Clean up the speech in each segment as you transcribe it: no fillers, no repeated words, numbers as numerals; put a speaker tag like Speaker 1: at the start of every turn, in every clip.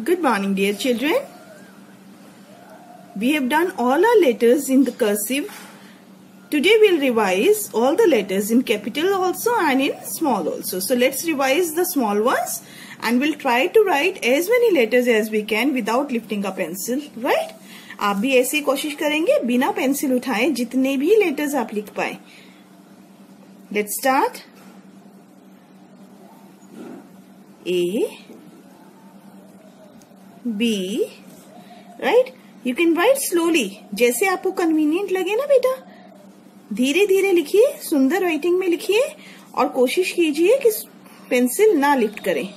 Speaker 1: Good morning, dear children. We have done all our letters in the cursive. Today we'll revise all the letters in capital also and in small also. So let's revise the small ones and we'll try to write as many letters as we can without lifting a pencil, right? आप भी ऐसी कोशिश करेंगे बिना pencil उठाए जितने भी letters आप लिख पाए. Let's start. A, B, right? You can write slowly. जैसे आपको convenient लगे ना बेटा, धीरे धीरे लिखिए, सुंदर राइटिंग में लिखिए और कोशिश कीजिए कि पेंसिल ना लिफ्ट करें.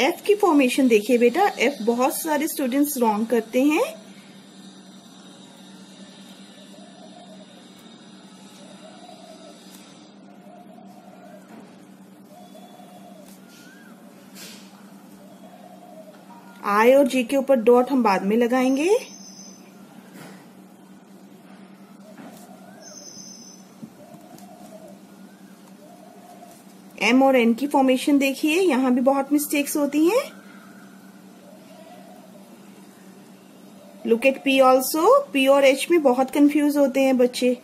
Speaker 1: F की फॉर्मेशन देखिए बेटा. F बहुत सारे स्टूडेंट्स रॉन्ग करते हैं. I और J के ऊपर डॉट हम बाद में लगाएंगे. M और N की फॉर्मेशन देखिए, यहां भी बहुत मिस्टेक्स होती हैं. Look at P also. P और H में बहुत कंफ्यूज होते हैं बच्चे.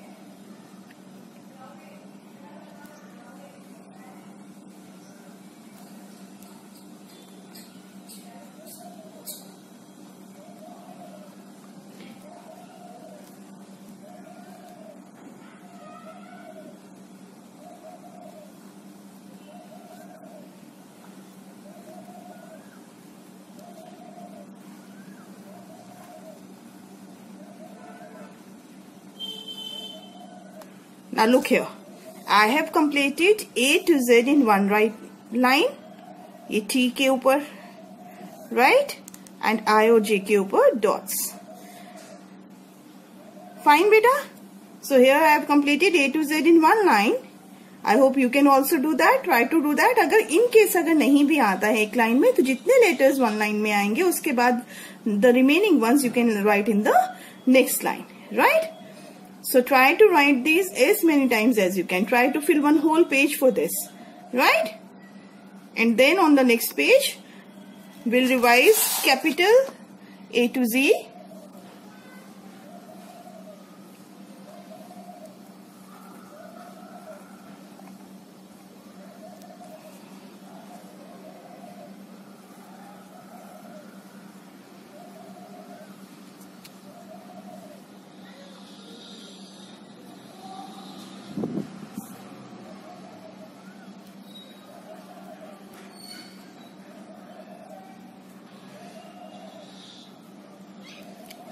Speaker 1: Now look here. I have completed A to Z in one right line. ये T के ऊपर right and I और J के ऊपर dots. Fine बेटा. So here I have completed A to Z in one line. I hope you can also do that. Try to do that. अगर in case अगर नहीं भी आता है एक लाइन में तो जितने letters one line में आएंगे उसके बाद the remaining ones you can write in the next line, right? So try to write these as many times as you can. Try to fill one whole page for this, right? And then on the next page, we'll revise capital A to Z.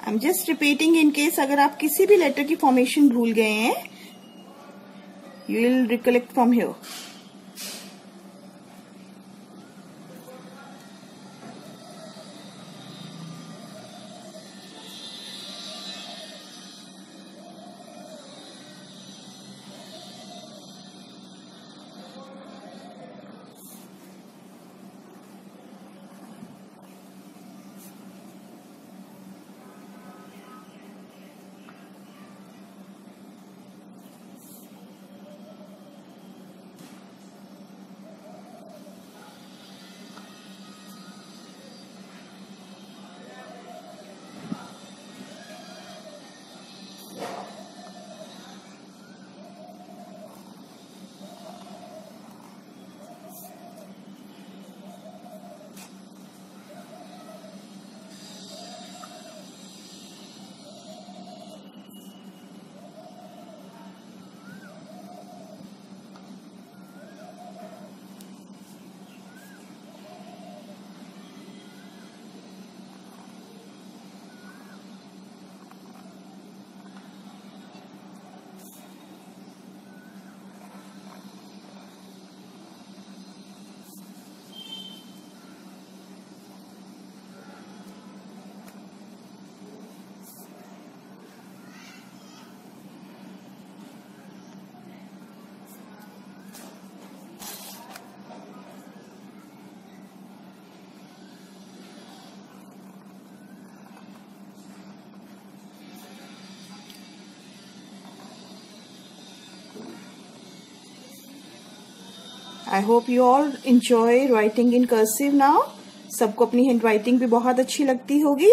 Speaker 1: I'm just repeating in case अगर आप किसी भी letter की formation भूल गए हैं, you will recollect from here. I hope you all enjoy writing in cursive now. सबको अपनी हैंड राइटिंग भी बहुत अच्छी लगती होगी.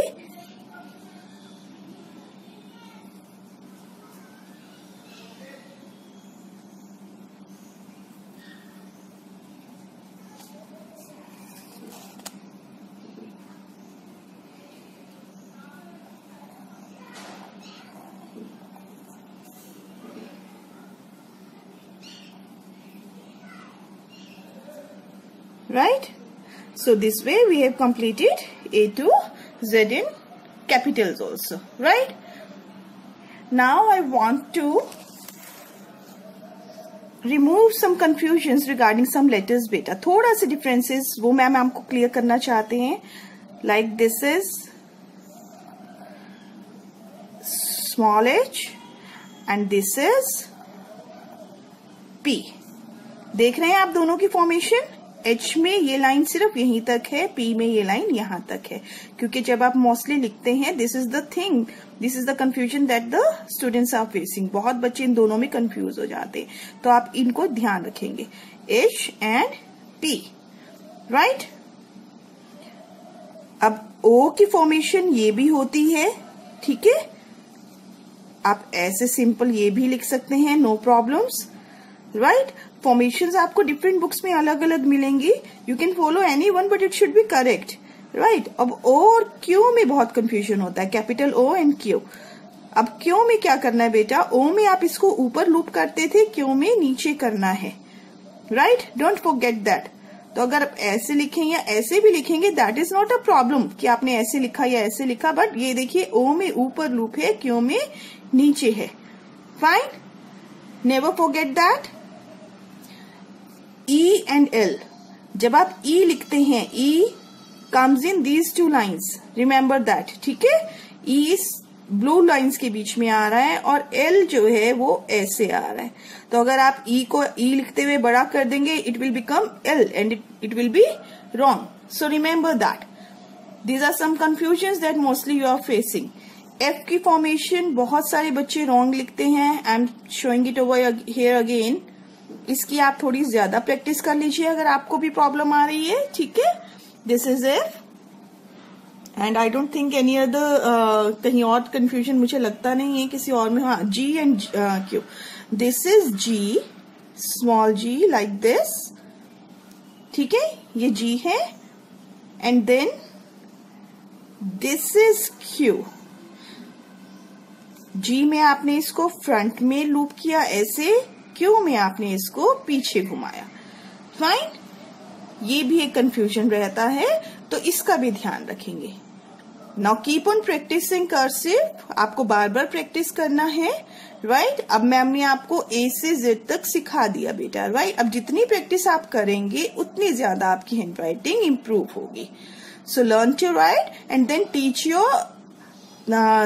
Speaker 1: Right? So this way we have completed A to Z in capitals also. Right? Now I want to remove some confusions regarding some letters beta. थोड़ा से differences वो मैम आपको clear करना चाहते हैं. Like this is small h and this is P. देख रहे हैं आप दोनों की फॉर्मेशन. H में ये लाइन सिर्फ यहीं तक है, P में ये लाइन यहाँ तक है. क्योंकि जब आप मोस्टली लिखते हैं, this is the thing, this is the confusion that the students are facing. बहुत बच्चे इन दोनों में कंफ्यूज हो जाते हैं, तो आप इनको ध्यान रखेंगे. H and P. राइट? अब O की फॉर्मेशन ये भी होती है. ठीक है, आप ऐसे सिंपल ये भी लिख सकते हैं, नो प्रॉब्लम्स. राइट? फॉर्मेशंस आपको डिफरेंट बुक्स में अलग अलग मिलेंगी. You can follow any one but it should be correct. Right? अब O और Q में बहुत कंफ्यूजन होता है, कैपिटल O एंड Q. अब Q में क्या करना है बेटा? O में आप इसको ऊपर लूप करते थे, Q में नीचे करना है. राइट? Don't forget that. तो अगर आप ऐसे लिखें या ऐसे भी लिखेंगे, that is not a problem कि आपने ऐसे लिखा या ऐसे लिखा. बट ये देखिए, O में ऊपर लूप है, Q में नीचे है. Fine? Never forget that. E and L. जब आप E लिखते हैं, E comes in these two lines. Remember that. ठीक है? E इस ब्लू लाइंस के बीच में आ रहा है और L जो है वो ऐसे आ रहा है. तो अगर आप E को E लिखते हुए बड़ा कर देंगे, it will become L and it will be wrong. So remember that. These are some confusions that mostly you are facing. F की फॉर्मेशन बहुत सारे बच्चे रॉन्ग लिखते हैं. I am showing it over here again. इसकी आप थोड़ी ज्यादा प्रैक्टिस कर लीजिए अगर आपको भी प्रॉब्लम आ रही है. ठीक है? This is F and I don't think any other कहीं और कंफ्यूजन मुझे लगता नहीं है किसी और में. हाँ, G and Q. This is G, small G like this. ठीक है, ये G है and then this is Q. G में आपने इसको फ्रंट में लूप किया ऐसे, Q में आपने इसको पीछे घुमाया. फाइन? ये भी एक कंफ्यूजन रहता है, तो इसका भी ध्यान रखेंगे. Now keep on practising cursive. आपको बार बार प्रैक्टिस करना है. राइट? अब मैम ने आपको A से Z तक सिखा दिया बेटा. राइट? अब जितनी प्रैक्टिस आप करेंगे उतनी ज्यादा आपकी हैंड राइटिंग इम्प्रूव होगी. So learn to write and then teach your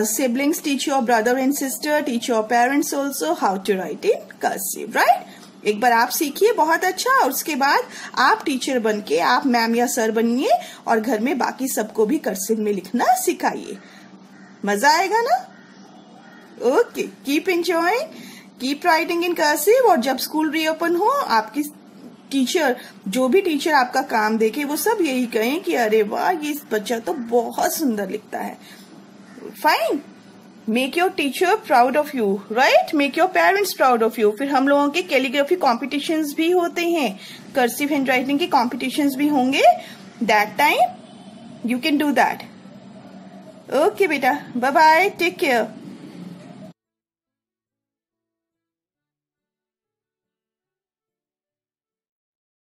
Speaker 1: siblings, teach your brother and sister, teach your parents also how to write in cursive. Right? एक बार आप सीखिए बहुत अच्छा, और उसके बाद आप टीचर बन के आप मैम या सर बनिए और घर में बाकी सबको भी कर्सिव में लिखना सिखाइए. मजा आएगा ना? Okay, keep enjoying, keep writing in cursive. और जब स्कूल रीओपन हो, आपकी टीचर, जो भी टीचर आपका काम देखे, वो सब यही कहें कि अरे वाह, ये बच्चा तो बहुत सुंदर लिखता है. Fine. Make your teacher proud of you, right? Make your parents proud of you. फिर हम लोगों के कैलीग्राफी कॉम्पिटिशन्स भी होते हैं, कर्सिव हैंड राइटिंग के कॉम्पिटिशन्स भी होंगे. That time you can do that. Okay बेटा, bye bye, take care.